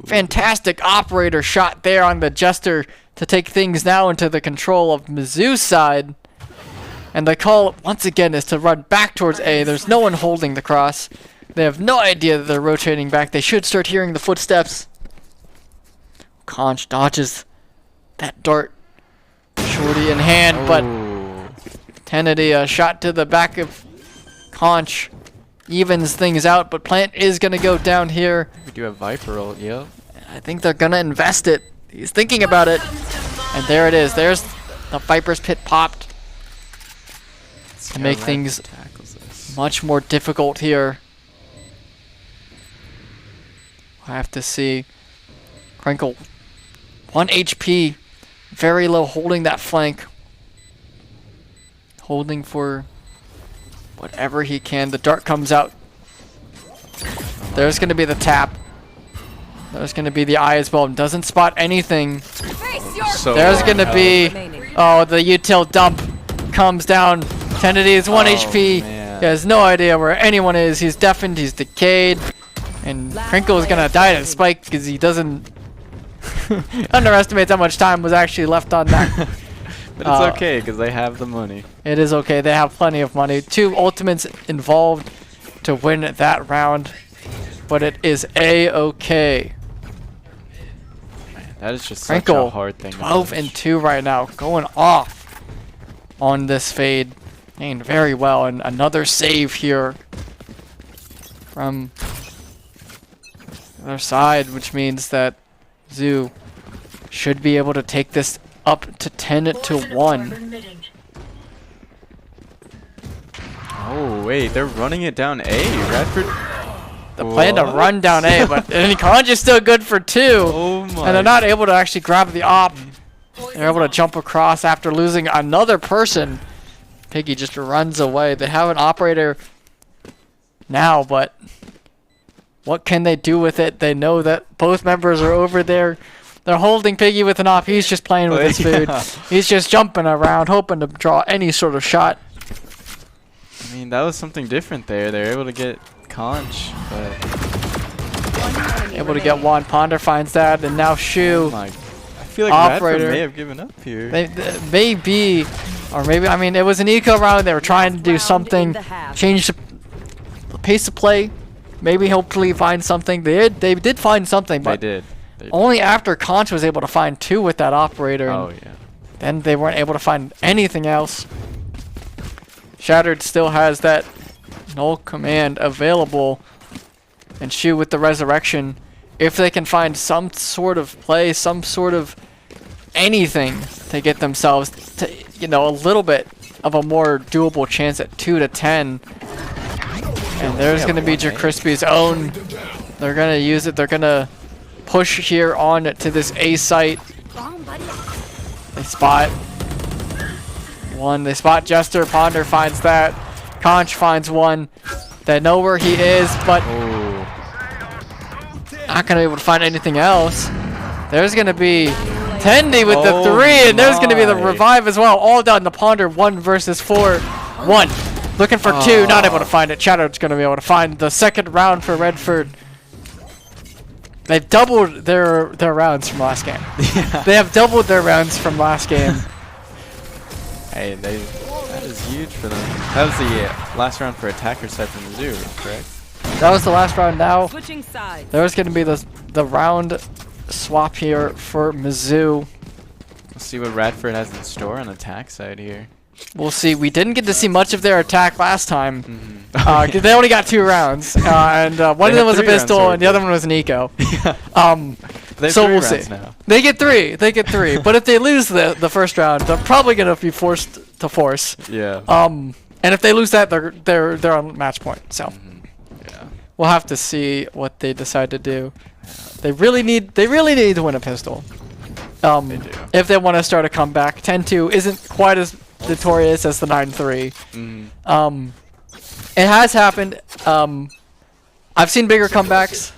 fantastic operator shot there on the Jester to take things now into the control of Mizzou's side. And the call once again is to run back towards A. There's no one holding the cross. They have no idea that they're rotating back. They should start hearing the footsteps. Conch dodges that dart. Shorty in hand, but Kennedy, a shot to the back of Conch evens things out, but Plant is going to go down here. We do have Viper ult, yep. I think they're going to invest it. He's thinking about it. And there it is. There's the Viper's Pit popped to make things much more difficult here. I have to see. Crinkle, 1 HP, very low, holding that flank. Holding for whatever he can. The dart comes out. There's going to be the tap. There's going to be the eye as well. Doesn't spot anything. There's going to be... Oh, the util dump comes down. Kennedy is 1 HP. Man. He has no idea where anyone is. He's deafened. He's decayed. And Crinkle is going to die to Spike because he doesn't... underestimates how much time was actually left on that. But it's okay because they have the money. It is okay. They have plenty of money. 2 ultimates involved to win that round. But it is A-okay. Man, that is just Crinkle, such a hard thing. 12-2 right now. Going off on this fade. Playing very well. And another save here from the other side, which means that Mizzou should be able to take this up to 10-1. Oh wait, they're running it down A. Radford. The plan to run down A, but and Conch is still good for 2. Oh my. And they're not able to actually grab the op. They're able to jump across after losing another person. Piggy just runs away. They have an operator now, but what can they do with it? They know that both members are over there. They're holding Piggy with an op. He's just playing with his food. He's just jumping around, hoping to draw any sort of shot. I mean, that was something different there. They're able to get Conch, but Able to get one. Ponder finds that, and now Shu. oh my. I feel like Operator. Radford may have given up here. Maybe, or maybe, I mean, it was an eco round. They were trying to do something, change the pace of play. Maybe hopefully find something. They did find something, but They did. only after Conch was able to find 2 with that operator. Oh And yeah. then they weren't able to find anything else. Shattered still has that null command available. And Shu with the resurrection. If they can find some sort of play, some sort of anything to get themselves to, you know, a little bit of a more doable chance at 2-10. And there's going to be Crispy's own. They're going to use it. They're going to push here on to this A site. They spot one. They spot Jester. Ponder finds that. Conch finds one. They know where he is, but not going to be able to find anything else. There's going to be Tendy with the 3, and there's going to be the revive as well. All done. The Ponder 1 versus 4. 1. Looking for 2. Not able to find it. Shadow's going to be able to find the second round for Radford. They've doubled their rounds from last game. Yeah. They have doubled their rounds from last game. Hey, that is huge for them. That was the last round for attacker side from Mizzou, correct? That was the last round. Now Switching sides. there's going to be the round swap here for Mizzou. Let's see what Radford has in store on attack side here. We'll see. We didn't get to see much of their attack last time. Mm-hmm. 'Cause they only got 2 rounds. And one of them was a 3 rounds pistol, already. and the other one was an eco. Yeah. They have So 3 we'll rounds see. now. They get 3. They get 3. But if they lose the first round, they're probably going to be forced to force. Yeah. And if they lose that, they're on match point. So Yeah. we'll have to see what they decide to do. They really need to win a pistol. They do. If they want to start a comeback. 10-2 isn't quite as notorious as the 9-3. It has happened. I've seen bigger comebacks.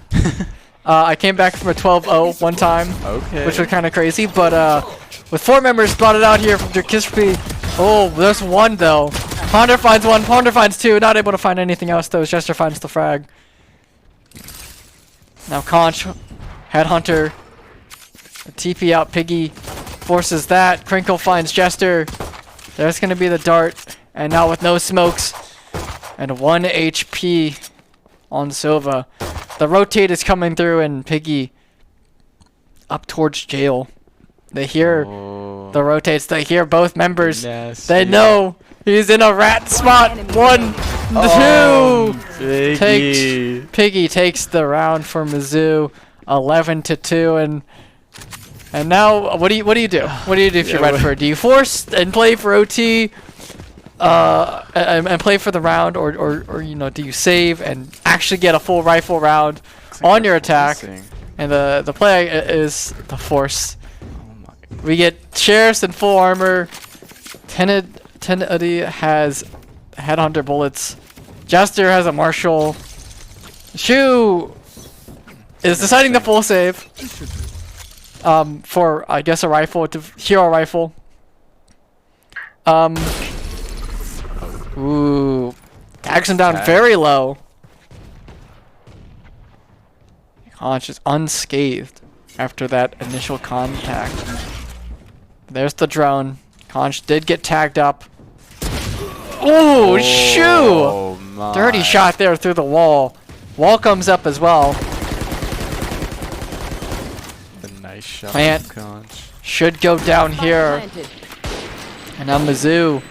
I came back from a 12-0 one time, Okay. which was kind of crazy. But with 4 members spotted out here from Kispy. Oh, there's 1 though. Ponder finds 1. Ponder finds 2. Not able to find anything else though. Jester finds the frag. Now Conch, Headhunter, TP out Piggy, forces that. Crinkle finds Jester. There's going to be the dart. And now with no smokes and 1 HP on Silva. The rotate is coming through and Piggy up towards jail. They hear the rotates. They hear both members. Nasty. They know he's in a rat spot. 1, 2. Piggy takes the round for Mizzou. 11-2 and now what do you do? What do you do if you're Radford? Do you force and play for OT? And play for the round, or you know, do you save and actually get a full rifle round on your attack? And the play is the force. We get Sheriffs in full armor. Tenedy has Headhunter bullets. Jester has a Marshall. Shu is deciding to full save. For I guess a rifle, to hero rifle. Ooh, tags him down very low. Conch is unscathed after that initial contact. There's the drone. Conch did get tagged up. Ooh, Shu! My. Dirty shot there through the wall. Wall comes up as well. The nice shot. Plant. From Conch. Should go down here. And now Mizzou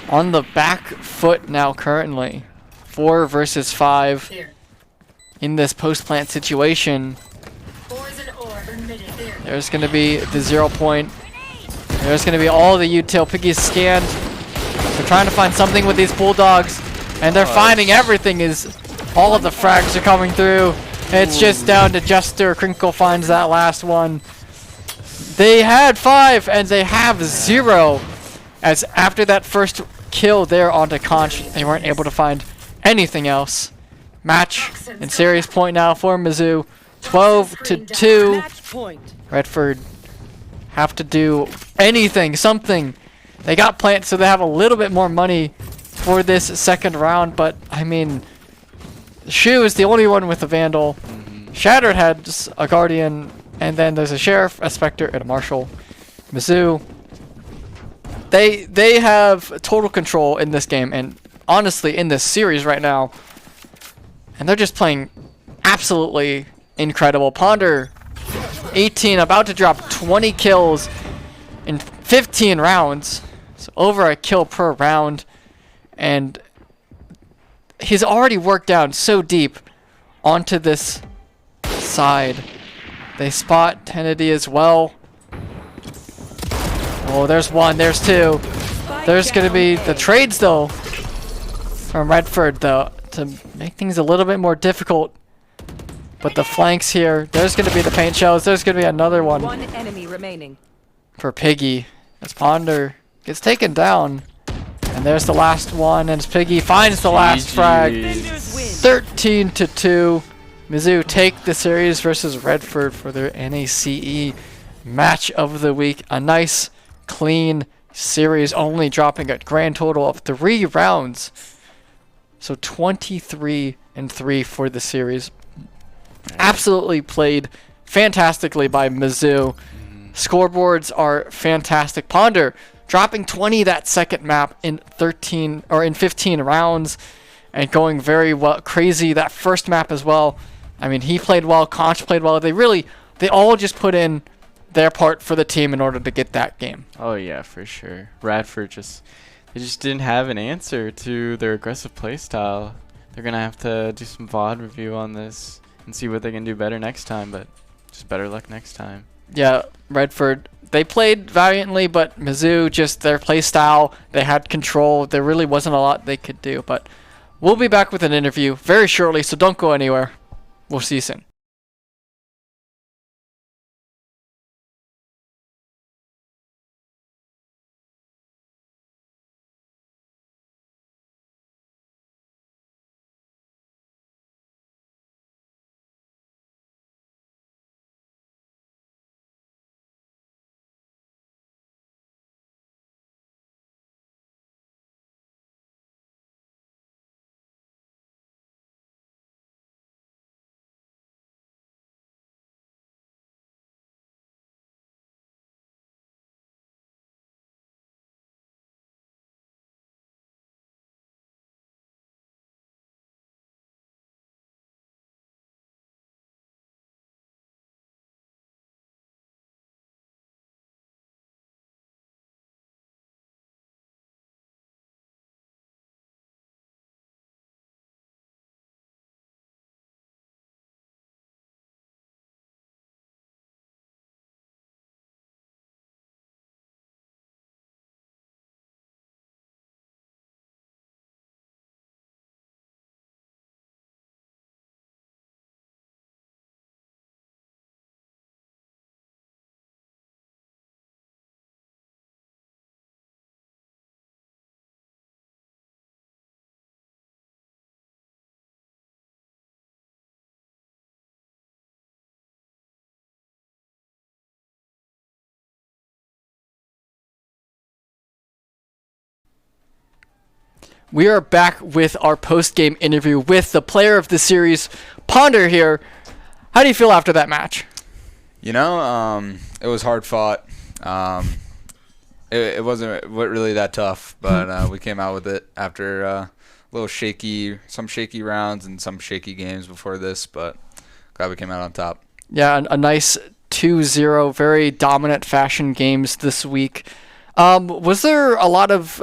on the back foot now currently. 4 versus 5. in this post-plant situation. There's going to be the 0 point. There's going to be all the util. Piggy's scanned. They're trying to find something with these Bulldogs, and they're finding everything. Is all of the frags are coming through. It's just down to Jester. Crinkle finds that last one. They had 5, and they have 0. As after that first kill there onto Conch, they weren't able to find anything else. Match in series point now for Mizzou. 12-2. Radford have to do anything, something. They got plant, so they have a little bit more money for this second round. But I mean, Shu is the only one with a Vandal. Shattered has a Guardian, and then there's a Sheriff, a Spectre, and a Marshal. Mizzou, they have total control in this game, and honestly in this series right now. And they're just playing absolutely incredible. Ponder, 18, about to drop 20 kills in 15 rounds. So over a kill per round. And he's already worked down so deep onto this side. They spot Kennedy as well. Oh, there's 1, there's 2. There's going to be the trades, though, from Radford, though, to make things a little bit more difficult. But the flanks here, there's going to be the paint shells. There's going to be another one. 1 enemy remaining. For Piggy, as Ponder gets taken down. And there's the last one, and as Piggy finds the last frag. 13-2. Mizzou take the series versus Radford for their NACE match of the week. A nice, clean series, only dropping a grand total of 3 rounds. So 23-3 for the series. Absolutely played fantastically by Mizzou. Scoreboards are fantastic. Ponder dropping 20 that second map in 15 rounds, and going very well, crazy that first map as well. I mean, he played well, Conch played well. They all just put in their part for the team in order to get that game. Oh yeah, for sure. Radford they just didn't have an answer to their aggressive play style. They're gonna have to do some VOD review on this and see what they can do better next time, but just better luck next time. Yeah, Radford, they played valiantly, but Mizzou, just their play style, they had control. There really wasn't a lot they could do, but we'll be back with an interview very shortly, so don't go anywhere. We'll see you soon. We are back with our post-game interview with the player of the series, Ponder here. How do you feel after that match? You know, it was hard fought. It wasn't really that tough, but we came out with it after some shaky rounds and some shaky games before this, but glad we came out on top. Yeah, a nice 2-0, very dominant fashion games this week. Was there a lot of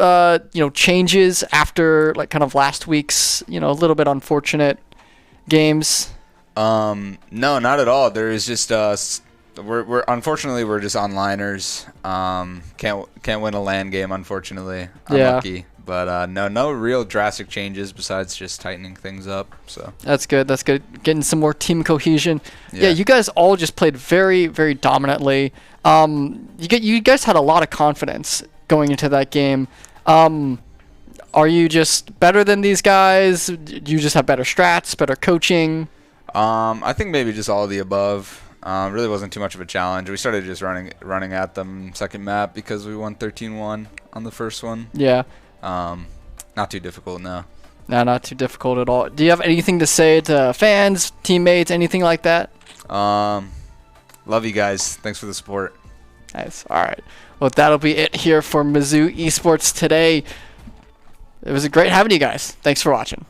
changes after like kind of last week's a little bit unfortunate games? No, not at all. There is just we're unfortunately we're just onliners. Can't win a LAN game, unfortunately. Unlucky. But no real drastic changes besides just tightening things up. So That's good. That's good. Getting some more team cohesion. Yeah, Yeah. you guys all just played very, very dominantly. You guys had a lot of confidence going into that game. Are you just better than these guys? Do you just have better strats, better coaching? I think maybe just all of the above. Really wasn't too much of a challenge. We started just running at them second map because we won 13-1 on the first one. Yeah. Not too difficult, no. No, not too difficult at all. Do you have anything to say to fans, teammates, anything like that? Love you guys. Thanks for the support. Nice. All right. Well, that'll be it here for Mizzou Esports today. It was great having you guys. Thanks for watching.